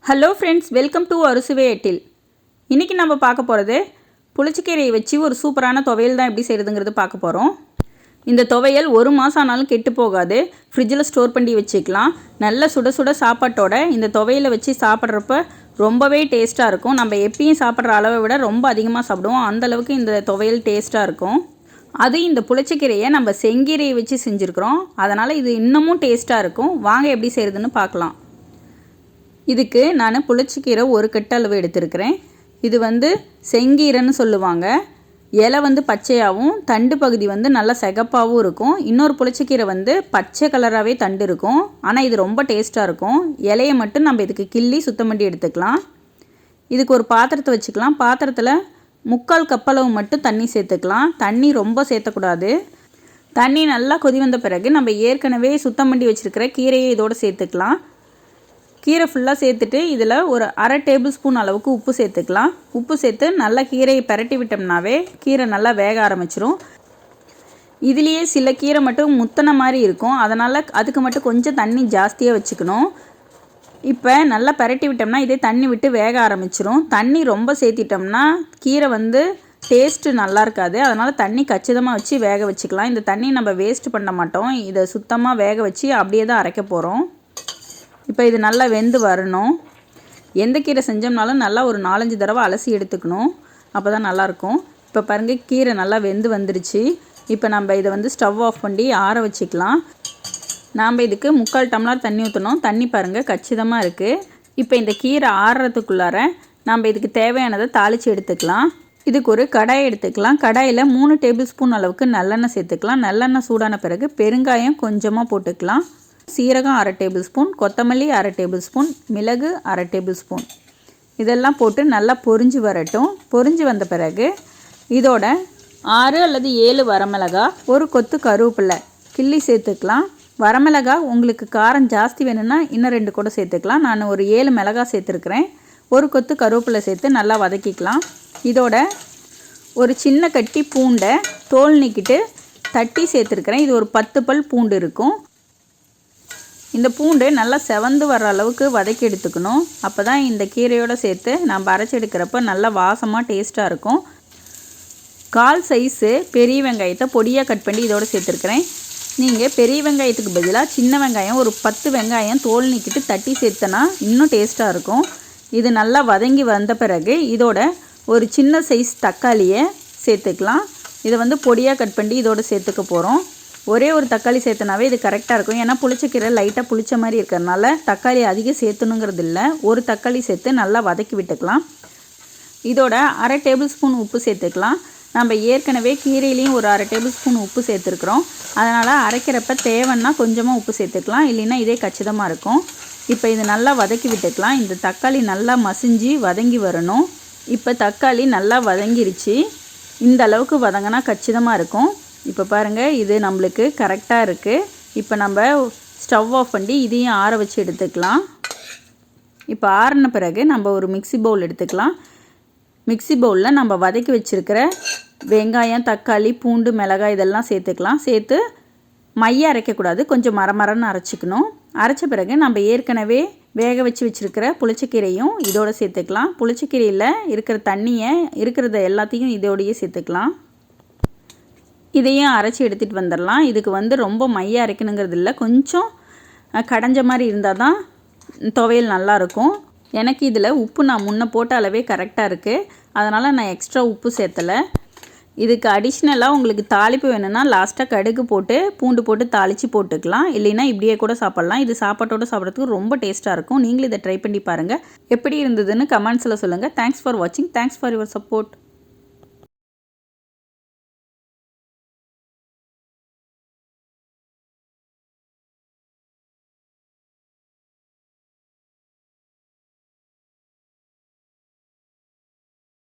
Hello friends, welcome to Arusuvai Attil. இன்றைக்கி நம்ம பார்க்க போகிறது புளிச்சக்கீரையை வச்சு ஒரு சூப்பரான துவையல் தான் எப்படி செய்கிறதுங்கிறது பார்க்க போகிறோம். இந்த துவையல் ஒரு மாதம் ஆனாலும் கெட்டு போகாது, ஃப்ரிட்ஜில் ஸ்டோர் பண்ணி வச்சுக்கலாம். நல்ல சுட சுட சாப்பாட்டோட இந்த துவையலை வச்சு சாப்பிட்றப்ப ரொம்பவே டேஸ்ட்டாக இருக்கும். நம்ம எப்பயும் சாப்பிட்ற அளவை விட ரொம்ப அதிகமாக சாப்பிடுவோம், அந்தளவுக்கு இந்த துவையல் டேஸ்ட்டாக இருக்கும். அது இந்த புளிச்சக்கீரையை நம்ம செங்கீரையை வச்சு செஞ்சுருக்குறோம், அதனால் இது இன்னமும் டேஸ்ட்டாக இருக்கும். வாங்க எப்படி செய்கிறதுன்னு பார்க்கலாம். இதுக்கு நான் புளிச்சக்கீரை ஒரு கட்டு அளவு எடுத்துருக்கிறேன். இது செங்கீரைன்னு சொல்லுவாங்க. இலை பச்சையாகவும் தண்டு பகுதி நல்லா சிகப்பாகவும் இருக்கும். இன்னொரு புளிச்சக்கீரை பச்சை கலராகவே தண்டு இருக்கும், ஆனால் இது ரொம்ப டேஸ்ட்டாக இருக்கும். இலையை மட்டும் நம்ம இதுக்கு கிள்ளி சுத்தம் பண்ணி எடுத்துக்கலாம். இதுக்கு ஒரு பாத்திரத்தை வச்சுக்கலாம். பாத்திரத்தில் 3/4 கப் அளவு மட்டும் தண்ணி சேர்த்துக்கலாம். தண்ணி ரொம்ப சேர்த்தக்கூடாது. தண்ணி நல்லா கொதி வந்த பிறகு நம்ம ஏற்கனவே சுத்தம் பண்ணி வச்சுருக்கிற கீரையை இதோடு சேர்த்துக்கலாம். கீரை ஃபுல்லாக சேர்த்துட்டு இதில் ஒரு 1/2 டேபிள் ஸ்பூன் அளவுக்கு உப்பு சேர்த்துக்கலாம். உப்பு சேர்த்து நல்லா கீரையை பரட்டி விட்டோம்னாவே கீரை நல்லா வேக ஆரம்பிச்சிரும். இதுலேயே சில கீரை மட்டும் முத்தின மாதிரி இருக்கும், அதனால் அதுக்கு மட்டும் கொஞ்சம் தண்ணி ஜாஸ்தியாக வச்சுக்கணும். இப்போ நல்லா பரட்டி விட்டோம்னா இதே தண்ணி விட்டு வேக ஆரம்பிச்சிரும். தண்ணி ரொம்ப சேர்த்திட்டோம்னா கீரை டேஸ்ட்டு நல்லா இருக்காது, அதனால் தண்ணி கச்சிதமாக வச்சு வேக வச்சுக்கலாம். இந்த தண்ணி நம்ம வேஸ்ட் பண்ண மாட்டோம், இதை சுத்தமாக வேக வச்சு அப்படியே தான் அரைக்க போகிறோம். இப்போ இது நல்லா வெந்து வரணும். எந்த கீரை செஞ்சோம்னாலும் நல்லா ஒரு 4-5 தடவை அலசி எடுத்துக்கணும், அப்போ தான் நல்லாயிருக்கும். இப்போ பாருங்கள், கீரை நல்லா வெந்து வந்துருச்சு. இப்போ நம்ம இதை ஸ்டவ் ஆஃப் பண்ணி ஆற வச்சுக்கலாம். நாம் இதுக்கு 3/4 டம்ளர் தண்ணி ஊற்றணும். தண்ணி பாருங்கள் கச்சிதமாக இருக்குது. இப்போ இந்த கீரை ஆறுறதுக்குள்ளார நம்ம இதுக்கு தேவையானதை தாளித்து எடுத்துக்கலாம். இதுக்கு ஒரு கடாய் எடுத்துக்கலாம். கடாயில் 3 டேபிள் ஸ்பூன் அளவுக்கு நல்லெண்ணெய் சேர்த்துக்கலாம். நல்லெண்ணெய் சூடான பிறகு பெருங்காயம் கொஞ்சமாக போட்டுக்கலாம். சீரகம் 1/2 டேபிள் ஸ்பூன், கொத்தமல்லி 1/2 டேபிள் ஸ்பூன், மிளகு 1/2 டேபிள் ஸ்பூன், இதெல்லாம் போட்டு நல்லா பொரிஞ்சு வரட்டும். பொரிஞ்சு வந்த பிறகு இதோட 6 அல்லது 7 வரமிளகா, ஒரு கொத்து கருவேப்பிலை கிள்ளி சேர்த்துக்கலாம். வரமிளகா உங்களுக்கு காரம் ஜாஸ்தி வேணும்னா இன்னும் 2 கூட சேர்த்துக்கலாம். நான் ஒரு 7 மிளகா சேர்த்துருக்குறேன். ஒரு கொத்து கருவேப்பிலை சேர்த்து நல்லா வதக்கிக்கலாம். இதோட ஒரு சின்ன கட்டி பூண்டை தோல் நீக்கிட்டு தட்டி சேர்த்துருக்குறேன். இது ஒரு 10 பல் பூண்டு இருக்கும். இந்த பூண்டு நல்லா செவந்து வர அளவுக்கு வதக்கி எடுத்துக்கணும். அப்போ தான் இந்த கீரையோடு சேர்த்து நம்ம அரைச்சி எடுக்கிறப்ப நல்லா வாசமாக டேஸ்ட்டாக இருக்கும். 1/4 சைஸு பெரிய வெங்காயத்தை பொடியாக கட் பண்ணி இதோடு சேர்த்துருக்குறேன். நீங்கள் பெரிய வெங்காயத்துக்கு பதிலாக சின்ன வெங்காயம் ஒரு 10 வெங்காயம் தோல் நீக்கிட்டு தட்டி சேர்த்தனா இன்னும் டேஸ்ட்டாக இருக்கும். இது நல்லா வதங்கி வந்த பிறகு இதோட ஒரு சின்ன சைஸ் தக்காளியை சேர்த்துக்கலாம். இதை பொடியாக கட் பண்ணி இதோடு சேர்த்துக்க போகிறோம். ஒரே ஒரு தக்காளி சேர்த்தனாவே இது கரெக்டாக இருக்கும். ஏன்னா புளிச்சக்கீரை லைட்டாக புளிச்ச மாதிரி இருக்கிறதுனால தக்காளி அதிகம் சேர்த்துணுங்கிறது இல்லை. ஒரு தக்காளி சேர்த்து நல்லா வதக்கி விட்டுக்கலாம். இதோட 1/2 டேபிள் ஸ்பூன் உப்பு சேர்த்துக்கலாம். நம்ம ஏற்கனவே கீரையிலையும் ஒரு 1/2 டேபிள் ஸ்பூன் உப்பு சேர்த்துருக்குறோம், அதனால் அரைக்கிறப்ப தேவைன்னா கொஞ்சமாக உப்பு சேர்த்துக்கலாம், இல்லைன்னா இதே கச்சிதமாக இருக்கும். இப்போ இது நல்லா வதக்கி விட்டுக்கலாம். இந்த தக்காளி நல்லா மசிஞ்சு வதங்கி வரணும். இப்போ தக்காளி நல்லா வதங்கிருச்சு. இந்த அளவுக்கு வதங்கினா கச்சிதமாக இருக்கும். இப்போ பாருங்கள், இது நம்மளுக்கு கரெக்டாக இருக்குது. இப்போ நம்ம ஸ்டவ் ஆஃப் பண்ணி இதையும் ஆற வச்சு எடுத்துக்கலாம். இப்போ ஆறின பிறகு நம்ம ஒரு மிக்ஸி பவுல் எடுத்துக்கலாம். மிக்ஸி பவுலில் நம்ம வதக்கி வச்சுருக்கிற வெங்காயம், தக்காளி, பூண்டு, மிளகாய் இதெல்லாம் சேர்த்துக்கலாம். சேர்த்து மைய அரைக்கக்கூடாது, கொஞ்சம் மரமரன்னு அரைச்சிக்கணும். அரைச்ச பிறகு நம்ம ஏற்கனவே வேக வச்சு வச்சுருக்கிற புளிச்சக்கீரையும் இதோடு சேர்த்துக்கலாம். புளிச்சக்கீரையில் இருக்கிற தண்ணியை இருக்கிறத எல்லாத்தையும் இதோடையே சேர்த்துக்கலாம். இதையும் அரைச்சி எடுத்துகிட்டு வந்துடலாம். இதுக்கு ரொம்ப மைய அரைக்கணுங்கிறது இல்லை, கொஞ்சம் கடைஞ்ச மாதிரி இருந்தால் தான் துவையல் நல்லாயிருக்கும். எனக்கு இதில் உப்பு நான் முன்ன போட்ட அளவே கரெக்டாக இருக்குது, அதனால் நான் எக்ஸ்ட்ரா உப்பு சேர்த்தலை. இதுக்கு அடிஷ்னலாக உங்களுக்கு தாளிப்பு வேணும்னா லாஸ்ட்டாக கடுகு போட்டு பூண்டு போட்டு தாளித்து போட்டுக்கலாம், இல்லைன்னா இப்படியே கூட சாப்பிட்லாம். இது சாப்பாட்டோடு சாப்பிட்றதுக்கு ரொம்ப டேஸ்ட்டாக இருக்கும். நீங்களும் இதை ட்ரை பண்ணி பாருங்கள். எப்படி இருந்ததுன்னு கமெண்ட்ஸில் சொல்லுங்கள். தேங்க்ஸ் ஃபார் வாட்சிங். Thanks for your support.